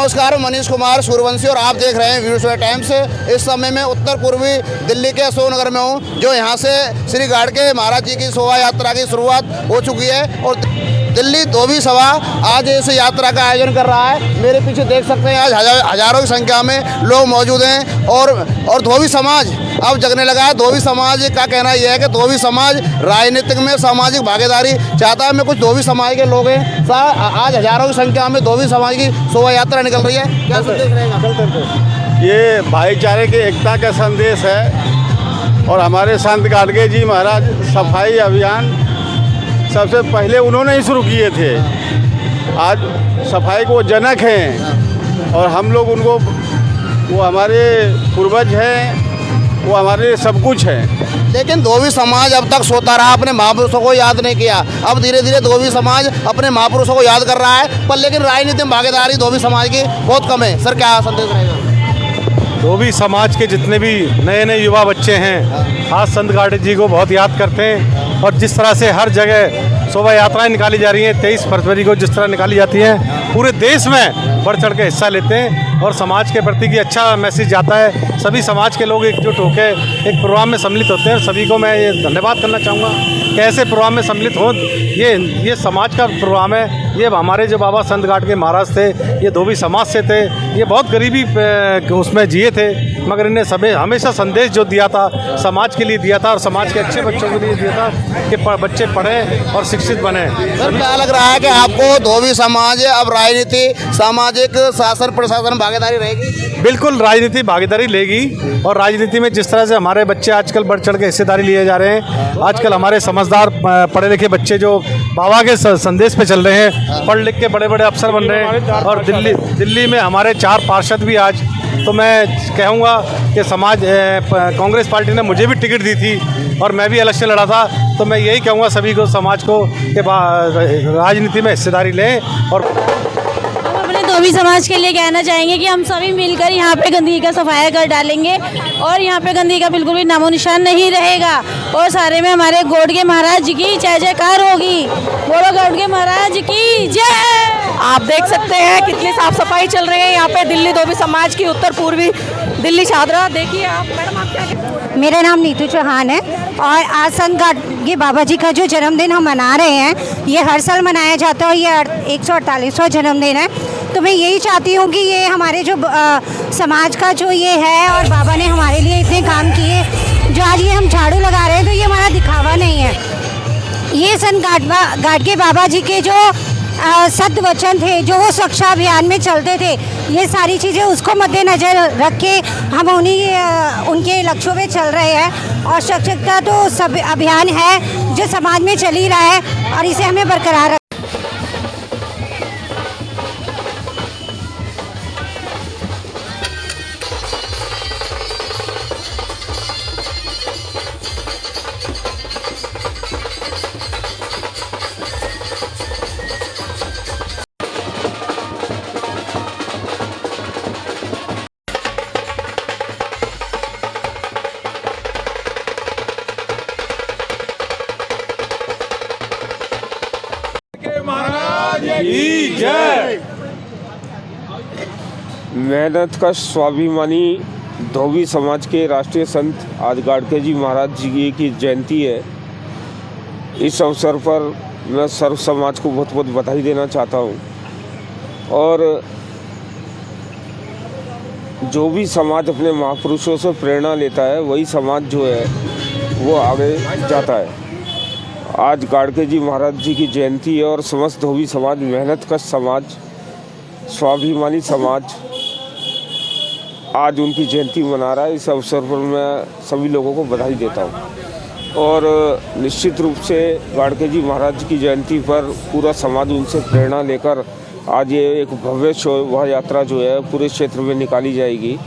नमस्कार, मनीष कुमार सूर्यवंशी और आप देख रहे हैं वीडियो टाइम्स। इस समय में उत्तर पूर्वी दिल्ली के अशोक नगर में हूँ, जो यहाँ से श्री गाड़गे महाराज जी की शोभा यात्रा की शुरुआत हो चुकी है और दिल्ली धोबी सभा आज इस यात्रा का आयोजन कर रहा है। मेरे पीछे देख सकते हैं आज हजारों की संख्या में लोग मौजूद हैं और धोबी समाज अब जगने लगा है। धोबी समाज का कहना यह है कि धोबी समाज राजनीतिक में सामाजिक भागीदारी चाहता है। मैं कुछ धोबी समाज के लोग हैं, आज हजारों की संख्या में धोबी समाज की शोभा यात्रा निकल रही है। क्या संदेश रहेगा? ये भाईचारे की एकता का संदेश है और हमारे संत गाड़गे जी महाराज सफाई अभियान सबसे पहले उन्होंने ही शुरू किए थे। आज सफाई को जनक हैं और हम लोग उनको, वो हमारे पूर्वज हैं, वो हमारे सब कुछ है। लेकिन धोबी समाज अब तक सोता रहा, अपने महापुरुषों को याद नहीं किया। अब धीरे धीरे धोबी समाज अपने महापुरुषों को याद कर रहा है, पर लेकिन राजनीति में भागीदारी धोबी समाज की बहुत कम है। सर, क्या संदेश रहेगा? धोबी समाज के जितने भी नए नए युवा बच्चे हैं आज संत गाड़गे जी को बहुत याद करते हैं और जिस तरह से हर जगह शोभा यात्राएं निकाली जा रही हैं, 23 फरवरी को जिस तरह निकाली जाती हैं, पूरे देश में बढ़ चढ़ के हिस्सा लेते हैं और समाज के प्रति की अच्छा मैसेज जाता है। सभी समाज के लोग एकजुट होकर एक प्रोग्राम में सम्मिलित होते हैं और सभी को मैं ये धन्यवाद करना चाहूँगा कि ऐसे प्रोग्राम में सम्मिलित हो। ये समाज का प्रोग्राम है। ये हमारे जो बाबा संत गाड़गे महाराज थे, ये धोबी समाज से थे। ये बहुत गरीबी उसमें जिए थे, मगर इन्हें हमेशा संदेश जो दिया था समाज के लिए दिया था और समाज के अच्छे बच्चों के लिए दिया था कि बच्चे पढ़ें और शिक्षित बने। सर, क्या लग रहा है कि आपको धोबी समाज अब राजनीति, सामाजिक, शासन, प्रशासन भागीदारी रहेगी? बिल्कुल राजनीति भागीदारी लेगी और राजनीति में जिस तरह से हमारे बच्चे आजकल बढ़ चढ़ के हिस्सेदारी लिए जा रहे हैं, आजकल हमारे समझदार पढ़े लिखे बच्चे जो बाबा के संदेश पे चल रहे हैं, पढ़ लिख के बड़े बड़े अफसर बन रहे हैं और दिल्ली में हमारे 4 पार्षद भी आज। तो मैं कहूँगा कि समाज कांग्रेस पार्टी ने मुझे भी टिकट दी थी और मैं भी इलेक्शन लड़ा था, तो मैं यही कहूँगा सभी को, समाज को, कि राजनीति में हिस्सेदारी लें। और अपने धोबी समाज के लिए कहना चाहेंगे कि हम सभी मिलकर यहाँ पे गंदगी का सफाया कर डालेंगे और यहाँ पे गंदगी का बिल्कुल भी नामो निशान नहीं रहेगा और सारे में हमारे गाड़गे महाराज जी की जय जयकार होगी। बोलो गाड़गे महाराज की जय। आप देख सकते हैं कितनी साफ सफाई चल रही है यहाँ पे दिल्ली धोबी समाज की उत्तर पूर्वी दिल्ली चादरा। देखिए आप मैडम, आप क्या? मेरा नाम नीतू चौहान है और आज संत गाड़गे बाबा जी का जो जन्मदिन हम मना रहे हैं, ये हर साल मनाया जाता है। ये 148वां जन्मदिन है। तो मैं यही चाहती हूँ कि ये हमारे जो समाज का जो ये है और बाबा ने हमारे लिए इतने काम किए, जो आज ये हम झाड़ू लगा रहे हैं, तो ये हमारा दिखावा नहीं है। ये संत गाड़गे बाबा जी के जो सत्य वचन थे, जो वो स्वच्छता अभियान में चलते थे, ये सारी चीज़ें उसको मद्देनज़र रख के हम उनके लक्ष्यों पे चल रहे हैं। और स्वच्छता तो सब अभियान है जो समाज में चल ही रहा है और इसे हमें बरकरार रखना। मेहनत का स्वाभिमानी धोबी समाज के राष्ट्रीय संत आज गाड़गे जी महाराज जी की जयंती है। इस अवसर पर मैं सर्व समाज को बहुत बहुत बधाई देना चाहता हूँ और जो भी समाज अपने महापुरुषों से प्रेरणा लेता है, वही समाज जो है वो आगे जाता है। आज गाड़गे जी महाराज जी की जयंती है और समस्त धोबी समाज, मेहनत का समाज, स्वाभिमानी समाज आज उनकी जयंती मना रहा है। इस अवसर पर मैं सभी लोगों को बधाई देता हूँ और निश्चित रूप से गाड़गे जी महाराज की जयंती पर पूरा समाज उनसे प्रेरणा लेकर आज ये एक भव्य शोभा यात्रा जो है पूरे क्षेत्र में निकाली जाएगी।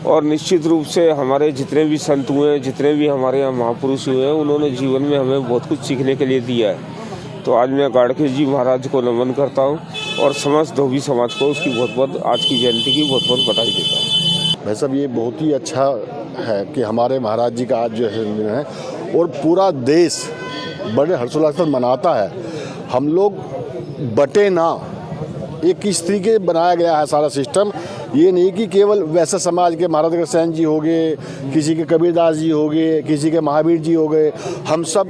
और निश्चित रूप से हमारे जितने भी संत हुए, जितने भी हमारे यहाँ महापुरुष हुए हैं, उन्होंने जीवन में हमें बहुत कुछ सीखने के लिए दिया है। तो आज मैं गाड़गे जी महाराज को नमन करता हूँ और समस्त धोबी समाज को उसकी बहुत बहुत आज की जयंती की बहुत बहुत बधाई देता हूँ। भाई साहब, ये बहुत ही अच्छा है कि हमारे महाराज जी का आज जो जन्मदिन है और पूरा देश बड़े हर्षोल्लास से मनाता है। हम लोग बटे ना, एक किस तरीके बनाया गया है सारा सिस्टम। ये नहीं कि केवल वैसे समाज के महाराज अग्रसेन जी हो गए, किसी के कबीरदास जी हो गए, किसी के महावीर जी हो गए। हम सब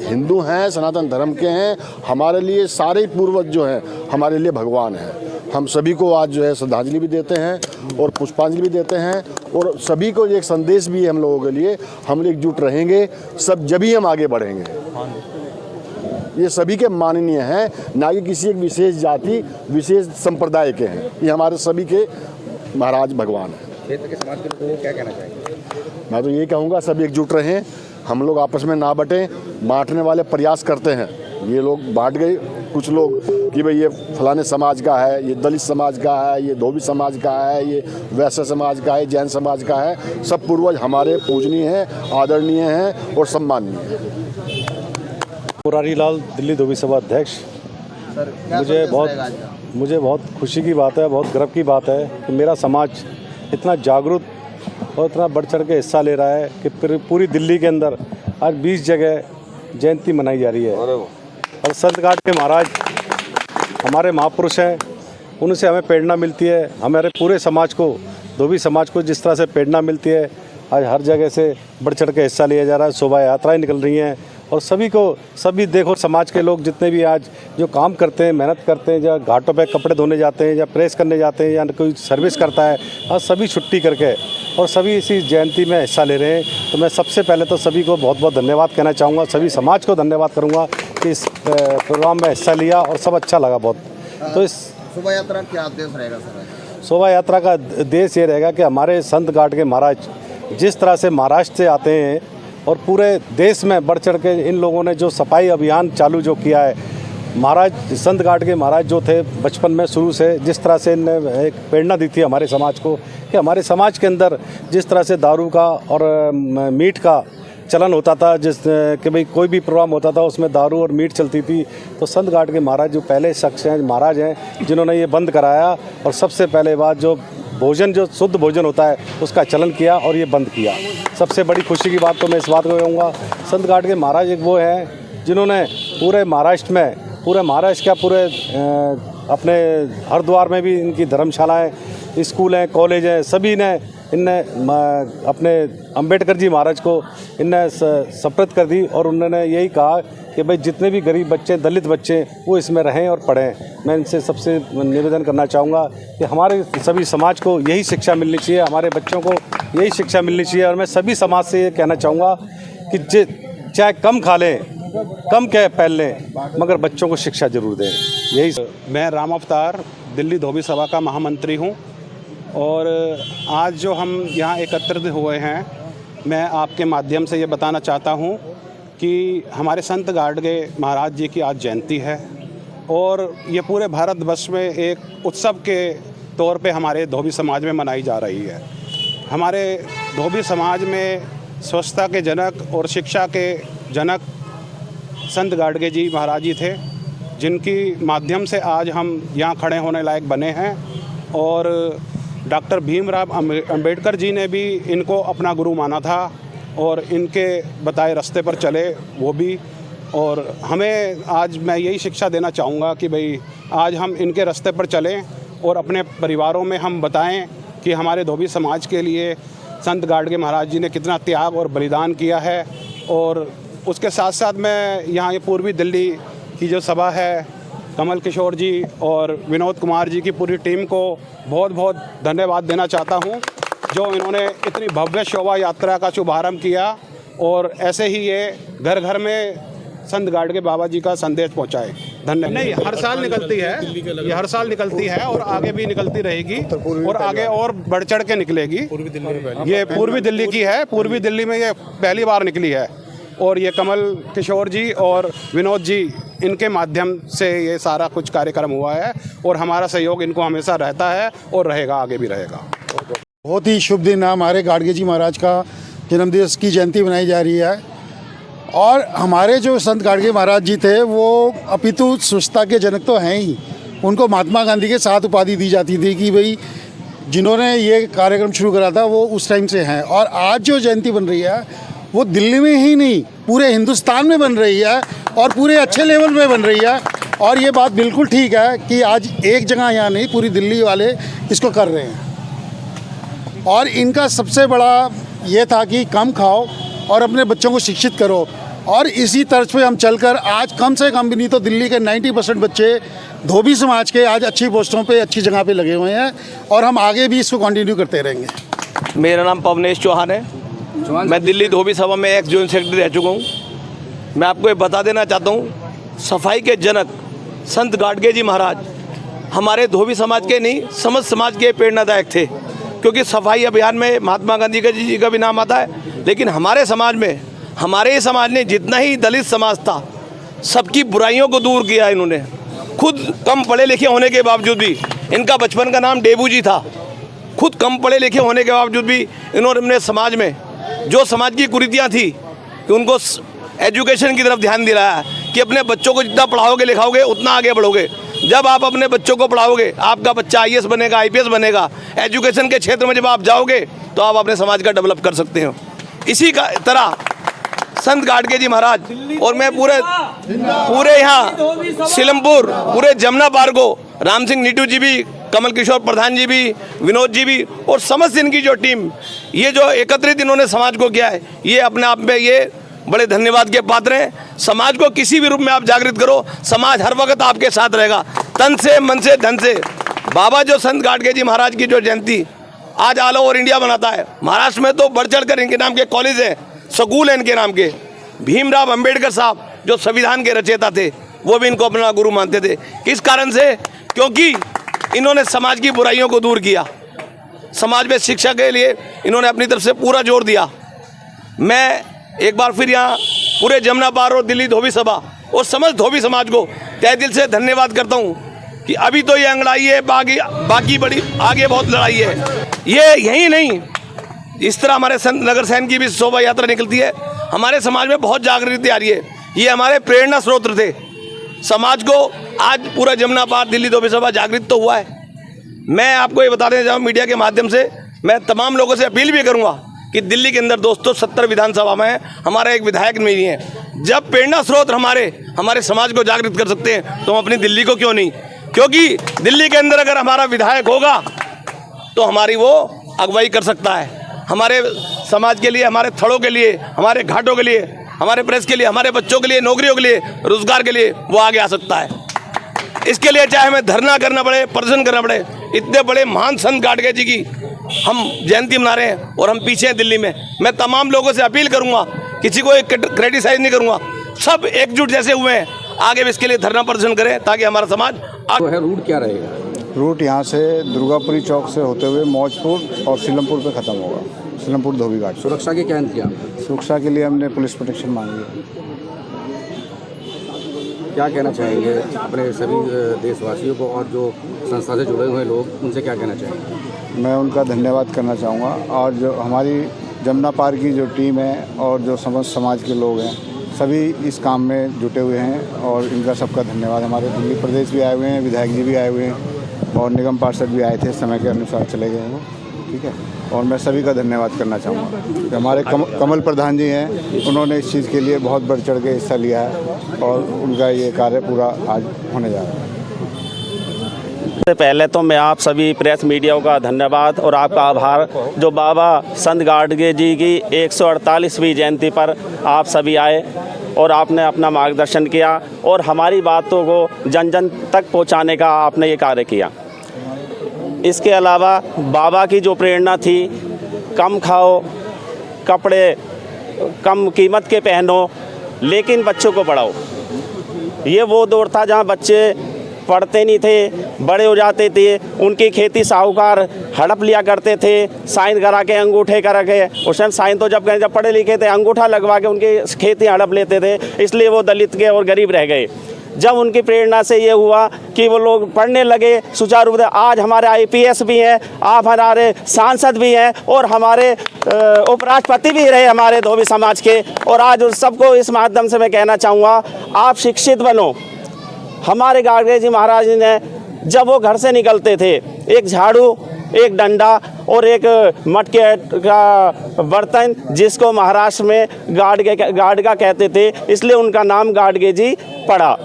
हिंदू हैं, सनातन धर्म के हैं। हमारे लिए सारे पूर्वज जो हैं हमारे लिए भगवान हैं। हम सभी को आज जो है श्रद्धांजलि भी देते हैं और पुष्पांजलि भी देते हैं, और सभी को एक संदेश भी है हम लोगों के लिए। हम लोग एकजुट रहेंगे सब, जब ही हम आगे बढ़ेंगे। ये सभी के माननीय हैं, ना कि किसी एक विशेष जाति विशेष संप्रदाय के हैं। ये हमारे सभी के महाराज भगवान हैं। क्षेत्र के समाज के लोगों को क्या कहना चाहेंगे? मैं तो ये कहूँगा सब एकजुट रहें, हम लोग आपस में ना बटें। बांटने वाले प्रयास करते हैं, ये लोग बांट गए कुछ लोग कि भाई ये फलाने समाज का है, ये दलित समाज का है, ये धोबी समाज का है, ये वैश्य समाज का है, जैन समाज का है। सब पूर्वज हमारे पूजनीय हैं, आदरणीय हैं और सम्माननीय हैं। मुरारी लाल, दिल्ली धोबी सभा अध्यक्ष। सर, क्या मुझे बहुत खुशी की बात है, बहुत गर्व की बात है कि मेरा समाज इतना जागरूक और इतना बढ़ चढ़ के हिस्सा ले रहा है कि पूरी दिल्ली के अंदर आज 20 जगह जयंती मनाई जा रही है। और संत घाट के महाराज हमारे महापुरुष हैं, उनसे हमें प्रेरणा मिलती है। हमारे पूरे समाज को, धोबी समाज को जिस तरह से प्रेरणा मिलती है, आज हर जगह से बढ़ चढ़ के हिस्सा लिया जा रहा है। शोभा यात्राएँ निकल रही हैं और सभी देखो समाज के लोग जितने भी आज जो काम करते हैं, मेहनत करते हैं, या घाटों पे कपड़े धोने जाते हैं, या प्रेस करने जाते हैं, या कोई सर्विस करता है, आज सभी छुट्टी करके और सभी इसी जयंती में हिस्सा ले रहे हैं। तो मैं सबसे पहले तो सभी को बहुत बहुत धन्यवाद कहना चाहूँगा, सभी समाज को धन्यवाद करूँगा कि इस प्रोग्राम में हिस्सा लिया और सब अच्छा लगा बहुत। तो इस शोभा यात्रा क्या उद्देश्य रहेगा सर? शोभा यात्रा का उद्देश्य ये रहेगा कि हमारे संत घाट के महाराज जिस तरह से महाराष्ट्र से आते हैं और पूरे देश में बढ़ चढ़ के इन लोगों ने जो सफाई अभियान चालू जो किया है, महाराज संत घाट के महाराज जो थे बचपन में शुरू से जिस तरह से इनने एक प्रेरणा दी थी हमारे समाज को कि हमारे समाज के अंदर जिस तरह से दारू का और मीट का चलन होता था, जिस कि भाई कोई भी प्रोग्राम होता था उसमें दारू और मीट चलती थी, तो संत घाट के महाराज जो पहले शख्स हैं, महाराज हैं, जिन्होंने ये बंद कराया और सबसे पहले बात जो भोजन, जो शुद्ध भोजन होता है उसका चलन किया और ये बंद किया। सबसे बड़ी खुशी की बात तो मैं इस बात को कहूँगा, संत घाट के महाराज एक वो हैं जिन्होंने पूरे महाराष्ट्र में, पूरे महाराष्ट्र क्या पूरे अपने हरिद्वार में भी इनकी धर्मशालाएँ, स्कूल हैं, कॉलेज हैं, सभी ने इनने अपने अंबेडकर जी महाराज को इनने सप्रत कर दी और उन्होंने यही कहा कि भाई जितने भी गरीब बच्चे, दलित बच्चे, वो इसमें रहें और पढ़ें। मैं इनसे सबसे निवेदन करना चाहूँगा कि हमारे सभी समाज को यही शिक्षा मिलनी चाहिए, हमारे बच्चों को यही शिक्षा मिलनी चाहिए। और मैं सभी समाज से ये कहना चाहूँगा कि चाहे कम खा लें, कम कह पहन लें, मगर बच्चों को शिक्षा जरूर दें। यही। मैं राम अवतार, दिल्ली धोबी सभा का महामंत्री हूँ और आज जो हम यहाँ एकत्रित हुए हैं, मैं आपके माध्यम से ये बताना चाहता हूँ कि हमारे संत घाट के महाराज जी की आज जयंती है और ये पूरे भारतवर्ष में एक उत्सव के तौर पे हमारे धोबी समाज में मनाई जा रही है। हमारे धोबी समाज में स्वच्छता के जनक और शिक्षा के जनक संत गाडगे जी महाराज जी थे, जिनकी माध्यम से आज हम यहाँ खड़े होने लायक बने हैं। और डॉक्टर भीमराव अंबेडकर जी ने भी इनको अपना गुरु माना था और इनके बताए रास्ते पर चले वो भी। और हमें आज मैं यही शिक्षा देना चाहूँगा कि भाई आज हम इनके रास्ते पर चलें और अपने परिवारों में हम बताएं कि हमारे धोबी समाज के लिए संत गाडगे महाराज जी ने कितना त्याग और बलिदान किया है। और उसके साथ साथ मैं यहाँ ये पूर्वी दिल्ली की जो सभा है, कमल किशोर जी और विनोद कुमार जी की पूरी टीम को बहुत बहुत धन्यवाद देना चाहता हूँ, जो इन्होंने इतनी भव्य शोभा यात्रा का शुभारंभ किया और ऐसे ही ये घर घर में संत गाडगे बाबा जी का संदेश पहुँचाए। धन्यवाद। नहीं, हर साल निकलती है, ये हर साल निकलती है और आगे भी निकलती रहेगी और आगे और बढ़ चढ़ के निकलेगी। ये पूर्वी दिल्ली की है, पूर्वी दिल्ली में ये पहली बार निकली है और ये कमल किशोर जी और विनोद जी, इनके माध्यम से ये सारा कुछ कार्यक्रम हुआ है और हमारा सहयोग इनको हमेशा रहता है और रहेगा, आगे भी रहेगा। बहुत ही शुभ दिन है, हमारे गाडगे जी महाराज का जन्मदिवस की जयंती मनाई जा रही है। और हमारे जो संत गाडगे महाराज जी थे वो अपितु स्वच्छता के जनक तो हैं ही। उनको महात्मा गांधी के साथ उपाधि दी जाती थी कि भाई जिन्होंने ये कार्यक्रम शुरू करा था वो उस टाइम से हैं। और आज जो जयंती बन रही है वो दिल्ली में ही नहीं, पूरे हिंदुस्तान में बन रही है और पूरे अच्छे लेवल पे बन रही है। और ये बात बिल्कुल ठीक है कि आज एक जगह यहाँ नहीं, पूरी दिल्ली वाले इसको कर रहे हैं। और इनका सबसे बड़ा ये था कि कम खाओ और अपने बच्चों को शिक्षित करो, और इसी तर्ज पे हम चलकर आज कम से कम भी नहीं तो दिल्ली के 90% बच्चे धोबी समाज के आज अच्छी पोस्टों पे, अच्छी जगह पे लगे हुए हैं, और हम आगे भी इसको कंटिन्यू करते रहेंगे। मेरा नाम पवनेश चौहान है। मैं दिल्ली धोबी सभा में एक्स जॉइंट सेक्रेटरी रह चुका हूँ। मैं आपको ये बता देना चाहता हूँ, सफाई के जनक संत गाडगे जी महाराज हमारे धोबी समाज के नहीं, समस्त समाज के प्रेरणादायक थे, क्योंकि सफाई अभियान में महात्मा गांधी जी का भी नाम आता है। लेकिन हमारे समाज में, हमारे समाज ने जितना ही दलित समाज था, सबकी बुराइयों को दूर किया इन्होंने। खुद कम पढ़े लिखे होने के बावजूद भी, इनका बचपन का नाम डेबू जी था, खुद कम पढ़े लिखे होने के बावजूद भी इन्होंने अपने समाज में जो समाज की कुरीतियाँ थी कि उनको एजुकेशन की तरफ ध्यान दिलाया कि अपने बच्चों को जितना पढ़ाओगे लिखाओगे उतना आगे बढ़ोगे। जब आप अपने बच्चों को पढ़ाओगे, आपका बच्चा IAS बनेगा, IPS बनेगा। एजुकेशन के क्षेत्र में जब आप जाओगे तो आप अपने समाज का डेवलप कर सकते हो। इसी का तरह संत गाडगे जी महाराज, और मैं पूरे यहाँ सीलमपुर, पूरे जमुना पार को राम सिंह नीटू जी भी, कमल किशोर प्रधान जी भी, विनोद जी भी, और समस्त इनकी जो टीम, ये जो एकत्रित इन्होंने समाज को किया है, ये अपने आप में ये बड़े धन्यवाद के पात्र हैं। समाज को किसी भी रूप में आप जागृत करो, समाज हर वक्त आपके साथ रहेगा, तन से, मन से, धन से। बाबा जो संत गाडगे जी महाराज की जो जयंती आज ऑल ओवर इंडिया मनाता है, महाराष्ट्र में तो बढ़ चढ़कर इनके नाम के कॉलेज हैं, स्कूल हैं इनके नाम के। भीमराव अंबेडकर साहब जो संविधान के रचयिता थे, वो भी इनको अपना गुरु मानते थे। किस कारण से? क्योंकि इन्होंने समाज की बुराइयों को दूर किया, समाज में शिक्षा के लिए इन्होंने अपनी तरफ से पूरा जोर दिया। मैं एक बार फिर यहाँ पूरे जमुना पार और दिल्ली धोबी सभा और समस्त धोबी समाज को तहे दिल से धन्यवाद करता हूँ कि अभी तो ये अंगड़ाई है, बाकी बड़ी आगे बहुत लड़ाई है। ये यही नहीं, इस तरह हमारे संत नगर सैन की भी शोभा यात्रा निकलती है। हमारे समाज में बहुत जागृति आ रही है। ये हमारे प्रेरणा स्रोत थे समाज को। आज पूरा जमुना पार दिल्ली धोबी सभा जागृत तो हुआ है। मैं आपको ये बता देना चाहूँ, मीडिया के माध्यम से मैं तमाम लोगों से अपील भी करूँगा कि दिल्ली के अंदर दोस्तों 70 विधानसभा में हमारा एक विधायक नहीं है। जब प्रेरणा स्रोत हमारे समाज को जागृत कर सकते हैं तो हम अपनी दिल्ली को क्यों नहीं? क्योंकि दिल्ली के अंदर अगर हमारा विधायक होगा तो हमारी वो अगुवाई कर सकता है। हमारे समाज के लिए, हमारे थड़ों के लिए, हमारे घाटों के लिए, हमारे प्रेस के लिए, हमारे बच्चों के लिए, नौकरियों के लिए, रोजगार के लिए वो आगे आ सकता है। इसके लिए चाहे हमें धरना करना पड़े, प्रदर्शन करना पड़े। इतने बड़े महान संत गाडगे जी की हम जयंती मना रहे हैं और हम पीछे हैं दिल्ली में। मैं तमाम लोगों से अपील करूंगा, किसी को क्रिटिसाइज नहीं करूंगा, सब एकजुट जैसे हुए हैं आगे भी इसके लिए धरना प्रदर्शन करें ताकि हमारा समाज रूट क्या रहेगा? रूट यहाँ से दुर्गापुरी चौक से होते हुए मौजपुर और सीलमपुर पे ख़त्म होगा, सीलमपुर धोबी घाट। सुरक्षा के क्या इंतजाम? सुरक्षा के लिए हमने पुलिस प्रोटेक्शन मांगी है। क्या कहना चाहेंगे अपने सभी देशवासियों को और जो संस्था से जुड़े हुए लोग, उनसे क्या कहना चाहेंगे? मैं उनका धन्यवाद करना चाहूँगा, और जो हमारी जमुना पार की जो टीम है और जो समस्त समाज के लोग हैं, सभी इस काम में जुटे हुए हैं और इनका सबका धन्यवाद। हमारे दिल्ली प्रदेश भी आए हुए हैं, विधायक जी भी आए हुए हैं और निगम पार्षद भी आए थे, समय के अनुसार चले गए वो, ठीक है। और मैं सभी का धन्यवाद करना चाहूँगा। हमारे कमल प्रधान जी हैं, उन्होंने इस चीज़ के लिए बहुत बढ़ चढ़ के हिस्सा लिया है और उनका ये कार्य पूरा आज होने जा रहा है। सबसे पहले तो मैं आप सभी प्रेस मीडिया का धन्यवाद और आपका आभार, जो बाबा संत गाडगे जी की 148वीं जयंती पर आप सभी आए और आपने अपना मार्गदर्शन किया और हमारी बातों को जन जन तक पहुंचाने का आपने ये कार्य किया। इसके अलावा बाबा की जो प्रेरणा थी, कम खाओ, कपड़े कम कीमत के पहनो, लेकिन बच्चों को पढ़ाओ, ये वो दौर था जहाँ बच्चे पढ़ते नहीं थे, बड़े हो जाते थे, उनकी खेती साहूकार हड़प लिया करते थे, साइन करा के अंगूठे करा के। उस टाइम साइन तो जब पढ़े लिखे थे, अंगूठा लगवा के उनकी खेती हड़प लेते थे, इसलिए वो दलित के और गरीब रह गए। जब उनकी प्रेरणा से ये हुआ कि वो लोग पढ़ने लगे सुचारू रूप से, आज हमारे IPS भी हैं, आप हमारे सांसद भी हैं और हमारे उपराष्ट्रपति भी रहे हमारे धोबी समाज के। और आज उन सबको इस माध्यम से मैं कहना चाहूँगा, आप शिक्षित बनो। हमारे गाडगे जी महाराज ने जब वो घर से निकलते थे, एक झाड़ू, एक डंडा और एक मटके का बर्तन, जिसको महाराष्ट्र में गाडगा कहते थे, इसलिए उनका नाम गाडगे जी पड़ा।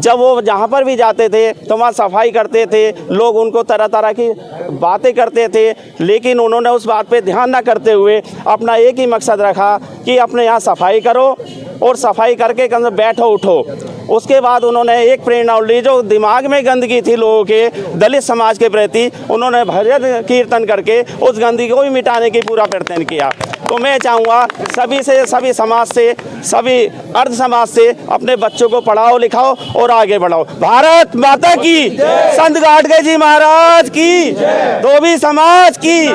जब वो जहाँ पर भी जाते थे तो वहाँ सफाई करते थे, लोग उनको तरह तरह की बातें करते थे, लेकिन उन्होंने उस बात पे ध्यान न करते हुए अपना एक ही मकसद रखा कि अपने यहाँ सफाई करो और सफाई करके कम से कम बैठो उठो। उसके बाद उन्होंने एक प्रेरणा ली, जो दिमाग में गंदगी थी लोगों के दलित समाज के प्रति, उन्होंने भजन कीर्तन करके उस गंदगी को भी मिटाने की पूरा प्रयत्न किया। तो मैं चाहूँगा सभी समाज से, सभी अर्ध समाज से अपने बच्चों को पढ़ाओ लिखाओ और आगे बढ़ाओ। भारत माता की, संत गाडगे जी महाराज की, धोबी समाज की।